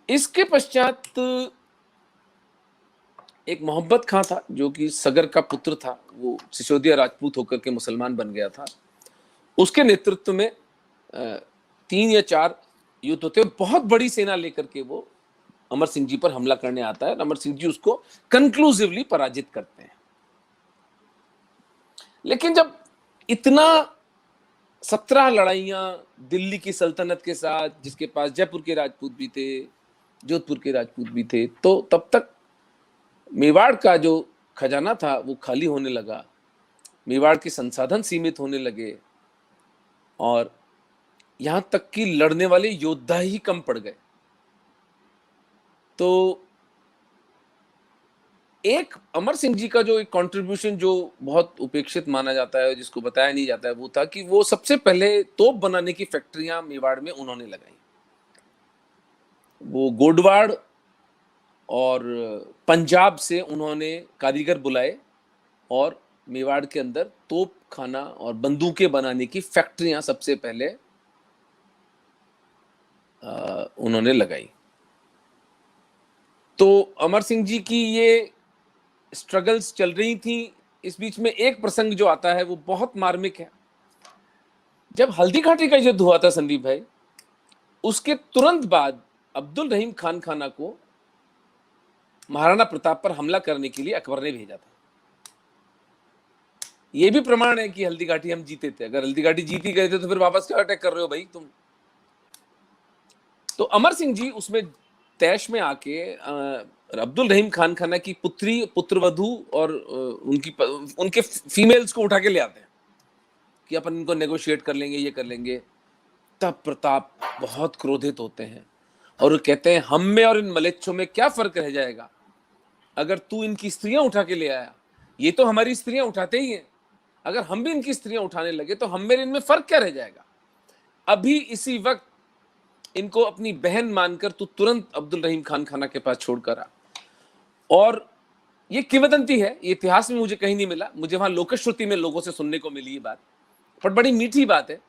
इसके पश्चात एक मोहब्बत खां था जो कि सगर का पुत्र था, वो सिसोदिया राजपूत होकर के मुसलमान बन गया था। उसके नेतृत्व में 3 या 4 युद्ध होते हैं, बहुत बड़ी सेना लेकर के वो अमर सिंह जी पर हमला करने आता है। अमर सिंह जी उसको कंक्लूसिवली पराजित करते हैं। लेकिन जब इतना 17 लड़ाइयां दिल्ली की सल्तनत के साथ, जिसके पास जयपुर के राजपूत भी थे, जोधपुर के राजपूत भी थे, तो तब तक मेवाड़ का जो खजाना था वो खाली होने लगा, मेवाड़ के संसाधन सीमित होने लगे और यहां तक कि लड़ने वाले योद्धा ही कम पड़ गए। तो एक अमर सिंह जी का जो एक कंट्रीब्यूशन जो बहुत उपेक्षित माना जाता है, जिसको बताया नहीं जाता है, वो था कि वो सबसे पहले तोप बनाने की फैक्ट्रियां मेवाड़ में उन्होंने लगाई। वो गोडवाड़ और पंजाब से उन्होंने कारीगर बुलाए और मेवाड़ के अंदर तोप खाना और बंदूकें बनाने की फैक्ट्रियां सबसे पहले उन्होंने लगाई। तो अमर सिंह जी की ये स्ट्रगल्स चल रही थी। इस बीच में एक प्रसंग जो आता है वो बहुत मार्मिक है। जब हल्दी घाटी का युद्ध हुआ था संदीप भाई, उसके तुरंत बाद अब्दुल रहीम खान खाना को महाराणा प्रताप पर हमला करने के लिए अकबर ने भेजा था। यह भी प्रमाण है कि हल्दी घाटी हम जीते थे। अगर हल्दी घाटी जीत ही गए थे तो फिर वापस क्या अटैक कर रहे हो भाई तुम। तो अमर सिंह जी उसमें तैश में आके अब्दुल रहीम खान खाना की पुत्रवधू और उनके फीमेल्स को उठा के ले आते हैं कि अपन इनको नेगोशिएट कर लेंगे, ये कर लेंगे। तब प्रताप बहुत क्रोधित होते हैं और वो कहते हैं, हम में और इन मलेच्छों में क्या फर्क रह जाएगा अगर तू इनकी स्त्रियां उठा के ले आया। ये तो हमारी स्त्रियां उठाते ही हैं, अगर हम भी इनकी स्त्रियां उठाने लगे तो हम में इनमें फर्क क्या रह जाएगा। अभी इसी वक्त इनको अपनी बहन मानकर तू तुरंत अब्दुल रहीम खान खाना के पास छोड़कर आ। और ये किंवदंती है, ये इतिहास में मुझे कहीं नहीं मिला, मुझे वहां लोकश्रुति में लोगों से सुनने को मिली ये बात, पर बड़ी मीठी बात है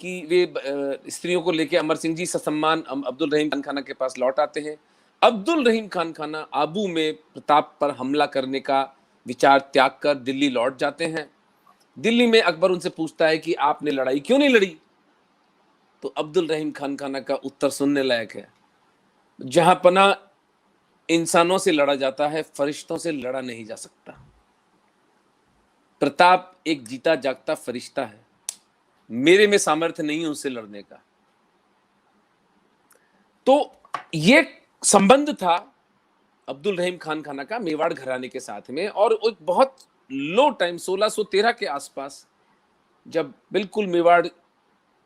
कि वे स्त्रियों को लेकर अमर सिंह जी ससम्मान अब्दुल रहीम खान खाना के पास लौट आते हैं। अब्दुल रहीम खान खाना आबू में प्रताप पर हमला करने का विचार त्याग कर दिल्ली लौट जाते हैं। दिल्ली में अकबर उनसे पूछता है कि आपने लड़ाई क्यों नहीं लड़ी। तो अब्दुल रहीम खान खाना का उत्तर सुनने लायक है, जहां पना इंसानों से लड़ा जाता है, फरिश्तों से लड़ा नहीं जा सकता। प्रताप एक जीता जागता फरिश्ता है, मेरे में सामर्थ्य नहीं उससे लड़ने का। तो ये संबंध था अब्दुल रहीम खान खाना का मेवाड़ घराने के साथ में। और एक बहुत लो टाइम 1613 के आसपास, जब बिल्कुल मेवाड़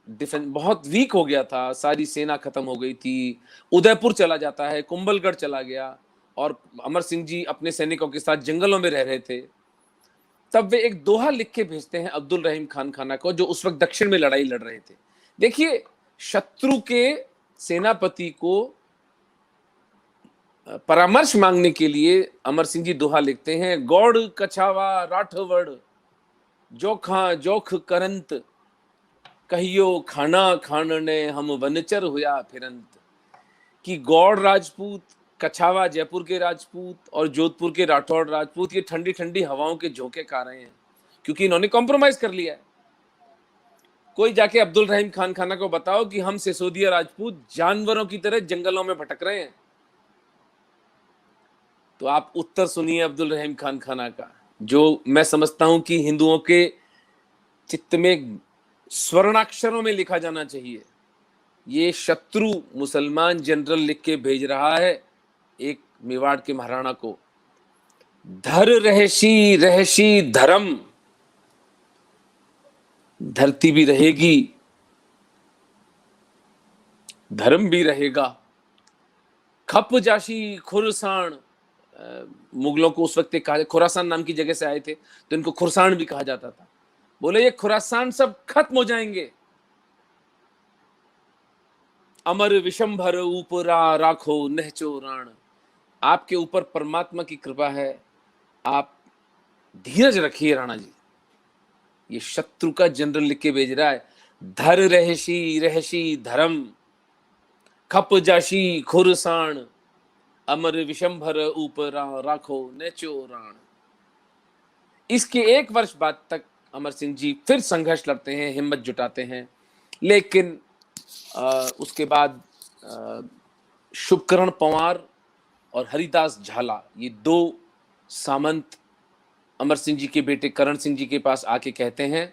डिफेंस बहुत वीक हो गया था, सारी सेना खत्म हो गई थी, उदयपुर चला जाता है, कुंभलगढ़ चला गया और अमर सिंह जी अपने सैनिकों के साथ जंगलों में रह रहे थे। तब वे एक दोहा लिख के भेजते हैं अब्दुल रहीम खान खाना को, जो उस वक्त दक्षिण में लड़ाई लड़ रहे थे। देखिए, शत्रु के सेनापति को परामर्श मांगने के लिए अमर सिंह जी दोहा लिखते हैं, गौड़ कछावा राठवड़ जोखा जोख करंत, कहियो खाना खानने हम वनचर हुआ फिरंत। कि गौड़ राजपूत, कछावा जयपुर के राजपूत और जोधपुर के राठौड़ राजपूत ये ठंडी ठंडी हवाओं के झोंके खा रहे हैं, क्योंकि इन्होंने कॉम्प्रोमाइज कर लिया है। कोई जाके अब्दुल रहीम खान खाना को बताओ कि हम सिसोदिया राजपूत जानवरों की तरह जंगलों में भटक रहे हैं, तो आप उत्तर सुनिए अब्दुल रहीम खान खाना का, जो मैं समझता हूं कि हिंदुओं के चित्त में स्वर्णाक्षरों में लिखा जाना चाहिए। ये शत्रु मुसलमान जनरल लिख के भेज रहा है एक मेवाड़ के महाराणा को, धर रहसी रहसी धर्म, धरती भी रहेगी धर्म भी रहेगा, खप जाशी खुरसान। मुगलों को उस वक्त कहा, खुरासान नाम की जगह से आए थे तो इनको खुरसान भी कहा जाता था। बोले ये खुरासान सब खत्म हो जाएंगे। अमर विशंभर ऊपरा राखो नहचो राण, आपके ऊपर परमात्मा की कृपा है, आप धीरज रखिए राणा जी। ये शत्रु का जनरल लिख के भेज रहा है, धर रहसी रहसी धर्म, खप जाशी खुरसाण, अमर विशंभर ऊपरा राखो नेचो राण। इसके एक वर्ष बाद तक अमर सिंह जी फिर संघर्ष लड़ते हैं, हिम्मत जुटाते हैं, लेकिन उसके बाद शुभकरण पंवार और हरिदास झाला, ये दो सामंत अमर सिंह जी के बेटे करण सिंह जी के पास आके कहते हैं,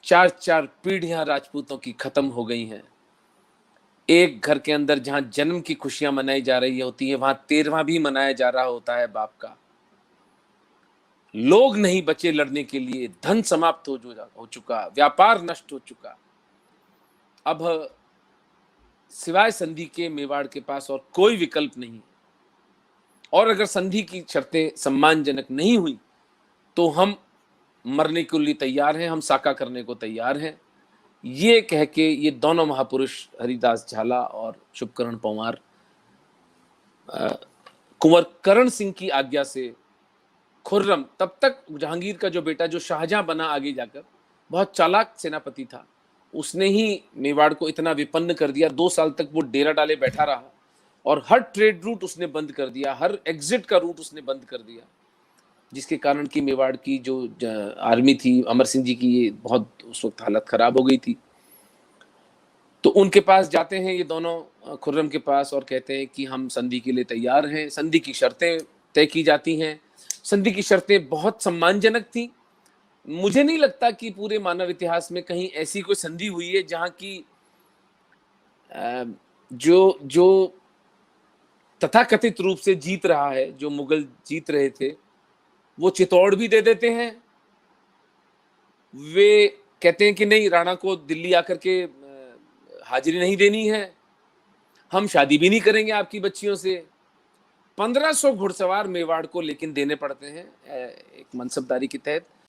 चार चार पीढ़ियां राजपूतों की खत्म हो गई हैं। एक घर के अंदर जहां जन्म की खुशियां मनाई जा रही होती है, वहां 13वां भी मनाया जा रहा होता है बाप का। लोग नहीं बचे लड़ने के लिए, धन समाप्त हो चुका, व्यापार नष्ट हो चुका। अब सिवाय संधि के मेवाड़ के पास और कोई विकल्प नहीं, और अगर संधि की शर्तें सम्मानजनक नहीं हुई तो हम मरने के लिए तैयार हैं, हम साका करने को तैयार हैं। ये कह के ये दोनों महापुरुष हरिदास झाला और शुभकरण पंवार कुंवर करण सिंह की आज्ञा से खुर्रम, तब तक जहांगीर का जो बेटा जो शाहजहां बना आगे जाकर, बहुत चालाक सेनापति था, उसने ही मेवाड़ को इतना विपन्न कर दिया। 2 साल तक वो डेरा डाले बैठा रहा और हर ट्रेड रूट उसने बंद कर दिया, हर एग्जिट का रूट उसने बंद कर दिया, जिसके कारण की मेवाड़ की जो आर्मी थी अमर सिंह जी की, ये बहुत उस वक्त हालत खराब हो गई थी। तो उनके पास जाते हैं ये दोनों, खुर्रम के पास, और कहते हैं कि हम संधि के लिए तैयार हैं। संधि की शर्तें तय की जाती हैं। संधि की शर्तें बहुत सम्मानजनक थी। मुझे नहीं लगता कि पूरे मानव इतिहास में कहीं ऐसी कोई संधि हुई है जहां की जो जो तथाकथित रूप से जीत रहा है, जो मुगल जीत रहे थे, वो चित्तौड़ भी दे देते हैं। वे कहते हैं कि नहीं, राणा को दिल्ली आकर के हाजिरी नहीं देनी है, हम शादी भी नहीं करेंगे आपकी बच्चियों से। 1500 घुड़सवार मेवाड़ को लेकिन देने पड़ते हैं एक मनसबदारी के तहत।